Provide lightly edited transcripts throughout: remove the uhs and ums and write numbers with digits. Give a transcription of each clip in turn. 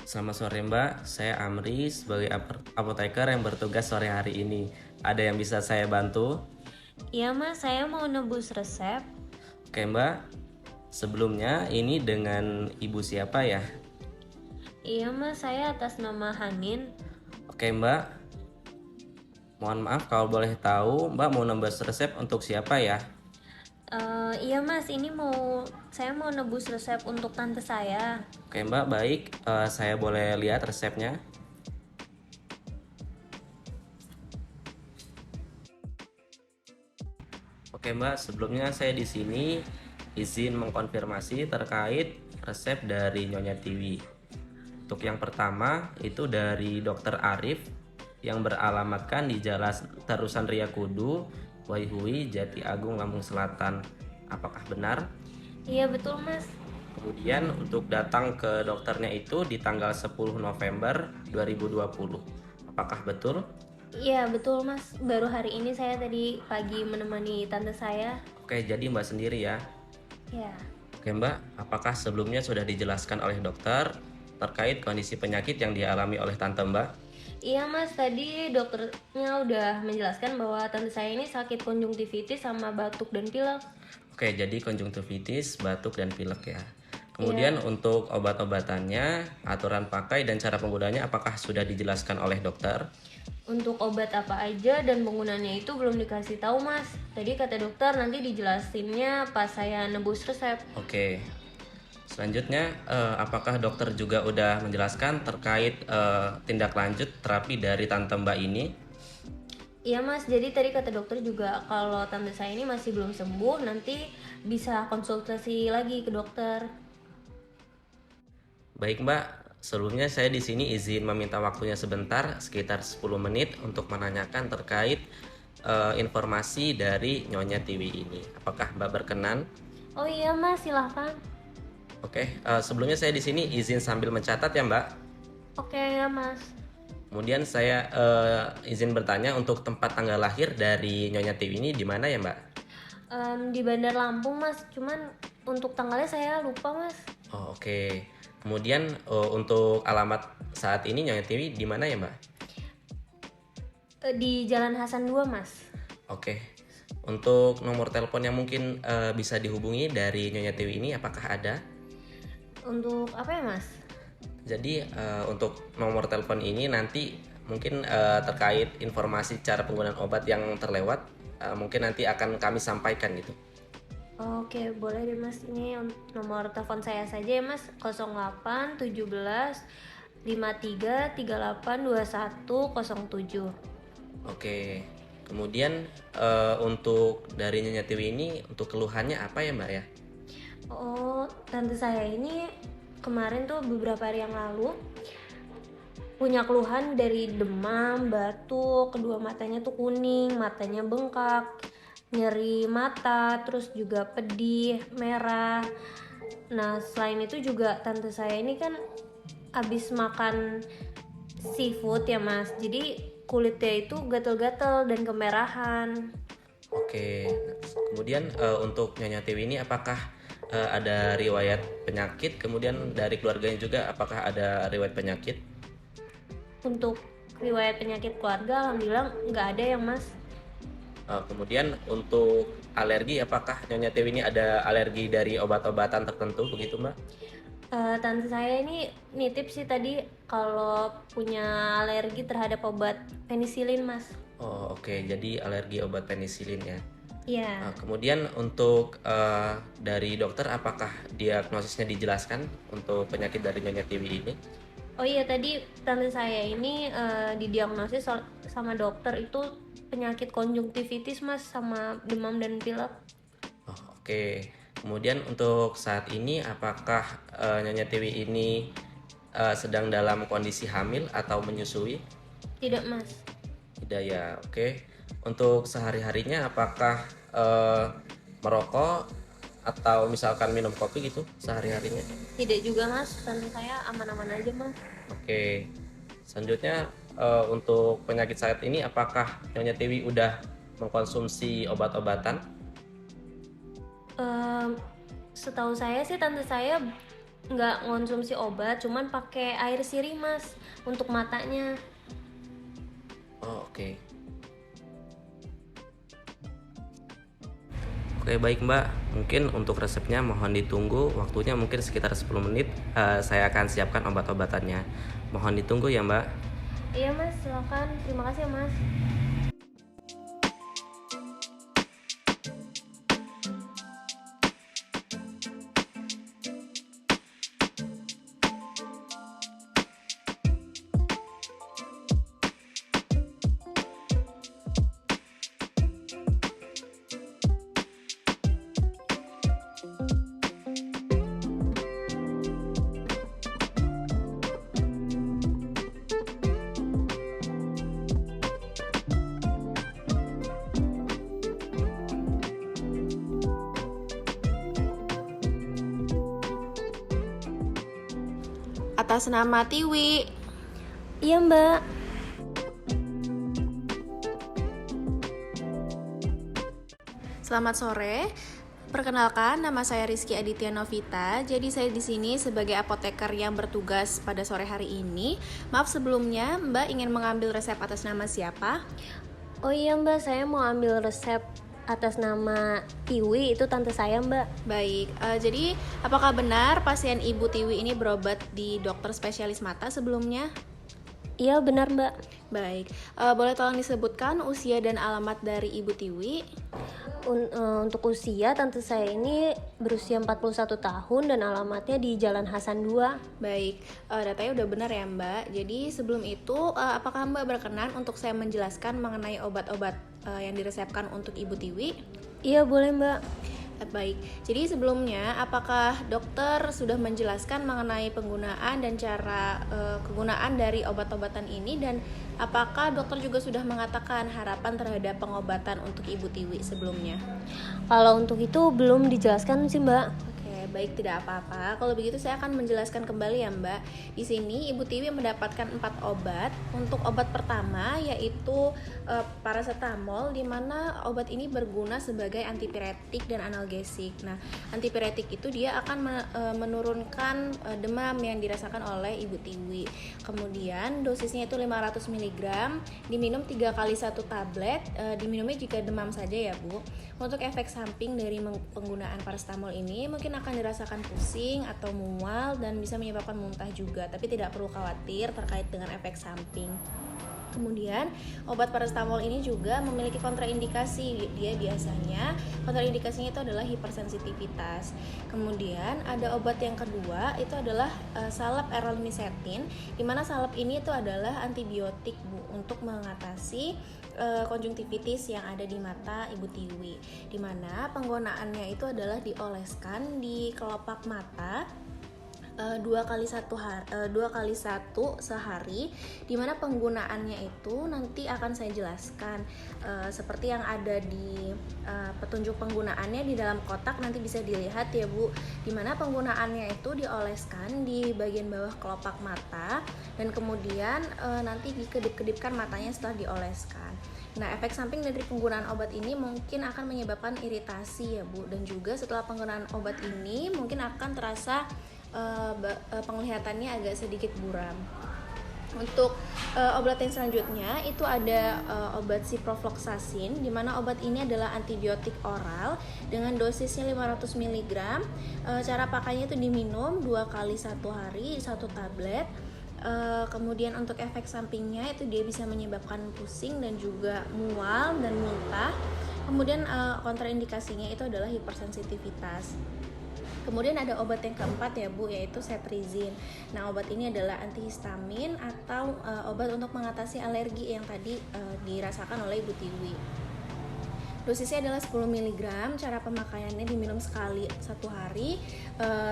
Selamat sore Mbak, saya Amri sebagai apoteker yang bertugas sore hari ini. Ada yang bisa saya bantu? Iya mas, saya mau nebus resep. Oke Mbak, sebelumnya ini dengan ibu siapa ya? Iya mas, saya atas nama Hanin. Oke Mbak, mohon maaf kalau boleh tahu Mbak mau nembus resep untuk siapa ya? Iya mas, ini saya mau nebus resep untuk tante saya. Oke Mbak, baik. Saya boleh lihat resepnya? Oke Mbak, sebelumnya saya di sini izin mengkonfirmasi terkait resep dari Nyonya Tiwi. Untuk yang pertama itu dari Dr. Arif yang beralamatkan di Jalan Terusan Ria Kudu, Waihui, Jati Agung, Lampung Selatan. Apakah benar? Iya betul mas. Kemudian untuk datang ke dokternya itu di tanggal 10 November 2020. Apakah betul? Iya betul mas, baru hari ini saya tadi pagi menemani tante saya. Oke, jadi Mbak sendiri ya. Ya. Oke Mbak, apakah sebelumnya sudah dijelaskan oleh dokter terkait kondisi penyakit yang dialami oleh tante Mbak? Iya mas, tadi dokternya udah menjelaskan bahwa tante saya ini sakit konjungtivitis sama batuk dan pilek. Oke, jadi konjungtivitis, batuk, dan pilek ya. Kemudian Iya. untuk obat-obatannya, aturan pakai dan cara penggunanya apakah sudah dijelaskan oleh dokter? Untuk obat apa aja dan penggunaannya itu belum dikasih tahu mas. Tadi kata dokter nanti dijelasinnya pas saya nebus resep. Oke. Selanjutnya, apakah dokter juga udah menjelaskan terkait tindak lanjut terapi dari tante Mbak ini? Iya mas, jadi tadi kata dokter juga kalau tante saya ini masih belum sembuh, nanti bisa konsultasi lagi ke dokter. Baik Mbak, sebelumnya saya di sini izin meminta waktunya sebentar, sekitar 10 menit untuk menanyakan terkait informasi dari Nyonya Tiwi ini. Apakah Mbak berkenan? Oh iya mas, silahkan. Oke, sebelumnya saya di sini izin sambil mencatat ya Mbak. Oke ya mas. Kemudian saya izin bertanya untuk tempat tanggal lahir dari Nyonya Tiwi ini di mana ya Mbak? Di Bandar Lampung mas, cuman untuk tanggalnya saya lupa mas. Oh, oke. Kemudian untuk alamat saat ini Nyonya Tiwi di mana ya Mbak? Di Jalan Hasan 2 mas. Oke. Untuk nomor telepon yang mungkin bisa dihubungi dari Nyonya Tiwi ini apakah ada? Untuk apa ya mas? Jadi untuk nomor telepon ini nanti mungkin terkait informasi cara penggunaan obat yang terlewat mungkin nanti akan kami sampaikan gitu. Oke, boleh deh mas. Ini nomor telepon saya saja ya mas. 08 17 53 38 21 07. Oke. Kemudian untuk dari Nyonya Tiwi ini untuk keluhannya apa ya Mbak ya? Oh, tante saya ini kemarin tuh beberapa hari yang lalu punya keluhan dari demam, batuk, kedua matanya tuh kuning, matanya bengkak, nyeri mata, terus juga pedih, merah. Nah, selain itu juga tante saya ini kan abis makan seafood ya mas, jadi kulitnya itu gatel-gatel dan kemerahan. Oke. Kemudian untuk Nyonya Tiwi ini apakah ada riwayat penyakit? Kemudian dari keluarganya juga apakah ada riwayat penyakit? Untuk riwayat penyakit keluarga alhamdulillah nggak ada ya mas. Kemudian untuk alergi, apakah Nyonya Tiwi ini ada alergi dari obat-obatan tertentu begitu Mbak? Tante saya ini nitip sih tadi kalau punya alergi terhadap obat penisilin mas. Oh oke, jadi alergi obat penisilin ya. Iya. Kemudian untuk dari dokter, apakah diagnosisnya dijelaskan untuk penyakit dari Nyonya Tiwi ini? Oh iya, tadi tante saya ini didiagnosis sama dokter itu penyakit konjungtivitis mas, sama demam dan pilek. Oh, oke. Kemudian untuk saat ini apakah Nyonya Tiwi ini sedang dalam kondisi hamil atau menyusui? Tidak mas. Tidak ya, oke. Untuk sehari-harinya apakah merokok atau misalkan minum kopi gitu sehari-harinya? Tidak juga mas, tante saya aman-aman aja mas. Oke. Selanjutnya untuk penyakit saat ini apakah Nyonya Tiwi udah mengkonsumsi obat-obatan? Em, Setahu saya sih tante saya nggak ngonsumsi obat, cuman pakai air sirih mas untuk matanya. Oh, oke. Oke, baik Mbak. Mungkin untuk resepnya mohon ditunggu. Waktunya mungkin sekitar 10 menit. Saya akan siapkan obat-obatannya. Mohon ditunggu ya Mbak. Iya mas, silakan. Terima kasih ya mas. Atas nama Tiwi. Iya mbak. Selamat sore. Perkenalkan, nama saya Rizky Aditya Novita. Jadi saya di sini sebagai apoteker yang bertugas pada sore hari ini. Maaf sebelumnya, Mbak ingin mengambil resep atas nama siapa? Oh iya mbak, saya mau ambil resep atas nama Tiwi, itu tante saya mbak. Baik, jadi apakah benar pasien Ibu Tiwi ini berobat di dokter spesialis mata sebelumnya? Iya benar mbak. Baik, boleh tolong disebutkan usia dan alamat dari Ibu Tiwi? Untuk usia tante saya ini berusia 41 tahun dan alamatnya di Jalan Hasan 2. Baik, datanya udah benar ya Mbak. Jadi sebelum itu, apakah Mbak berkenan untuk saya menjelaskan mengenai obat-obat yang diresepkan untuk Ibu Tiwi? Iya boleh mbak. Baik, jadi sebelumnya apakah dokter sudah menjelaskan mengenai penggunaan dan cara kegunaan dari obat-obatan ini, dan apakah dokter juga sudah mengatakan harapan terhadap pengobatan untuk Ibu Tiwi sebelumnya? Kalau untuk itu belum dijelaskan sih mbak. Oke, baik, tidak apa-apa. Kalau begitu saya akan menjelaskan kembali ya Mbak. Di sini Ibu Tiwi mendapatkan 4 obat. Untuk obat pertama yaitu paracetamol, di mana obat ini berguna sebagai antipiretik dan analgesik. Nah, antipiretik itu dia akan menurunkan demam yang dirasakan oleh Ibu Tiwi. Kemudian dosisnya itu 500 mg, diminum 3 kali 1 tablet, diminumnya jika demam saja ya Bu. Untuk efek samping dari penggunaan paracetamol ini mungkin akan dirasakan pusing atau mual dan bisa menyebabkan muntah juga, tapi tidak perlu khawatir terkait dengan efek samping. Kemudian obat paracetamol ini juga memiliki kontraindikasi. Dia biasanya kontraindikasinya itu adalah hipersensitivitas. Kemudian ada obat yang kedua, itu adalah salep erelmisetin, di mana salep ini itu adalah antibiotik Bu, untuk mengatasi konjungtivitis yang ada di mata Ibu Tiwi, di mana penggunaannya itu adalah dioleskan di kelopak mata 2 kali 1 sehari, dimana penggunaannya itu nanti akan saya jelaskan seperti yang ada di petunjuk penggunaannya di dalam kotak, nanti bisa dilihat ya Bu, dimana penggunaannya itu dioleskan di bagian bawah kelopak mata dan kemudian nanti dikedip-kedipkan matanya setelah dioleskan. Nah, efek samping dari penggunaan obat ini mungkin akan menyebabkan iritasi ya Bu, dan juga setelah penggunaan obat ini mungkin akan terasa penglihatannya agak sedikit buram. Untuk obat yang selanjutnya itu ada obat ciprofloxacin, di mana obat ini adalah antibiotik oral dengan dosisnya 500 mg. Cara pakainya itu diminum 2 kali 1 hari 1 tablet. Kemudian untuk efek sampingnya itu dia bisa menyebabkan pusing dan juga mual dan muntah. Kemudian kontraindikasinya itu adalah hipersensitivitas. Kemudian ada obat yang keempat ya Bu, yaitu cetirizine. Nah, obat ini adalah antihistamin atau obat untuk mengatasi alergi yang tadi dirasakan oleh Ibu Tiwi. Dosisnya adalah 10 mg, cara pemakaiannya diminum sekali 1 hari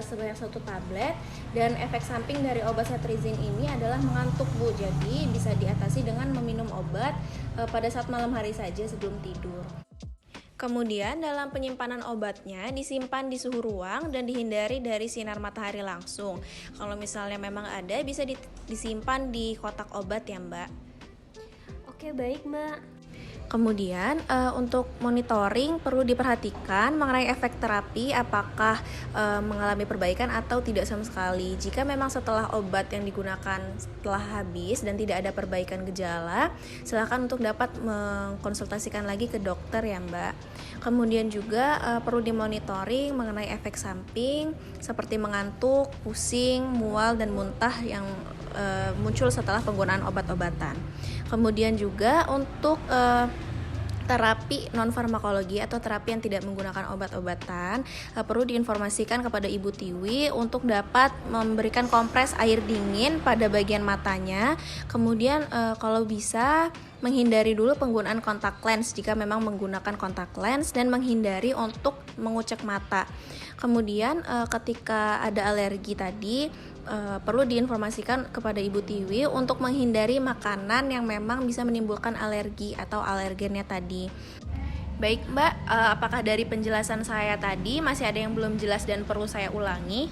sebanyak 1 tablet, dan efek samping dari obat cetirizine ini adalah mengantuk Bu, jadi bisa diatasi dengan meminum obat pada saat malam hari saja sebelum tidur. Kemudian dalam penyimpanan obatnya disimpan di suhu ruang dan dihindari dari sinar matahari langsung. Kalau misalnya memang ada, bisa disimpan di kotak obat ya Mbak. Oke baik mbak. Kemudian untuk monitoring perlu diperhatikan mengenai efek terapi, apakah mengalami perbaikan atau tidak sama sekali. Jika memang setelah obat yang digunakan telah habis dan tidak ada perbaikan gejala, silakan untuk dapat mengkonsultasikan lagi ke dokter ya Mbak. Kemudian juga perlu dimonitoring mengenai efek samping seperti mengantuk, pusing, mual, dan muntah yang muncul setelah penggunaan obat-obatan. Kemudian juga untuk terapi non-farmakologi atau terapi yang tidak menggunakan obat-obatan perlu diinformasikan kepada Ibu Tiwi untuk dapat memberikan kompres air dingin pada bagian matanya. Kemudian kalau bisa menghindari dulu penggunaan kontak lens jika memang menggunakan kontak lens, dan menghindari untuk mengucek mata. Kemudian ketika ada alergi tadi perlu diinformasikan kepada Ibu Tiwi untuk menghindari makanan yang memang bisa menimbulkan alergi atau alergennya tadi. Baik Mbak, apakah dari penjelasan saya tadi masih ada yang belum jelas dan perlu saya ulangi?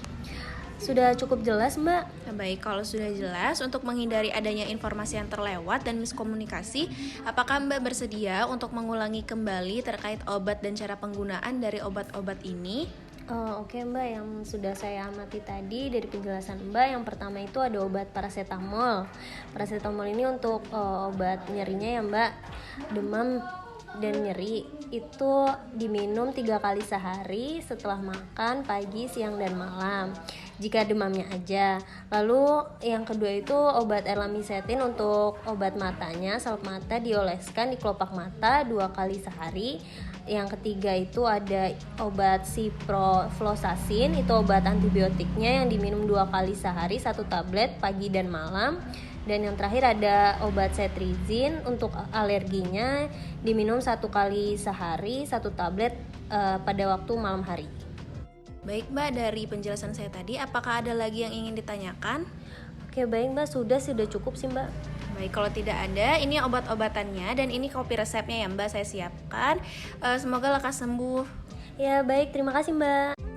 Sudah cukup jelas Mbak. Baik, kalau sudah jelas, untuk menghindari adanya informasi yang terlewat dan miskomunikasi, apakah Mbak bersedia untuk mengulangi kembali terkait obat dan cara penggunaan dari obat-obat ini? Oke Mbak, yang sudah saya amati tadi dari penjelasan Mbak, yang pertama itu ada obat paracetamol. Paracetamol ini untuk obat nyerinya ya Mbak, demam dan nyeri itu diminum 3 kali sehari setelah makan pagi, siang, dan malam jika demamnya aja. Lalu yang kedua itu obat erlamisetin untuk obat matanya, salep mata dioleskan di kelopak mata 2 kali sehari. Yang ketiga itu ada obat ciprofloxacin, itu obat antibiotiknya yang diminum 2 kali sehari 1 tablet pagi dan malam. Dan yang terakhir ada obat cetirizine untuk alerginya, diminum 1 kali sehari 1 tablet pada waktu malam hari. Baik Mbak, dari penjelasan saya tadi, apakah ada lagi yang ingin ditanyakan? Oke baik Mbak, sudah cukup sih Mbak. Baik, kalau tidak ada, ini obat-obatannya dan ini kopi resepnya ya Mbak, saya siapkan. Semoga lekas sembuh. Ya baik, terima kasih Mbak.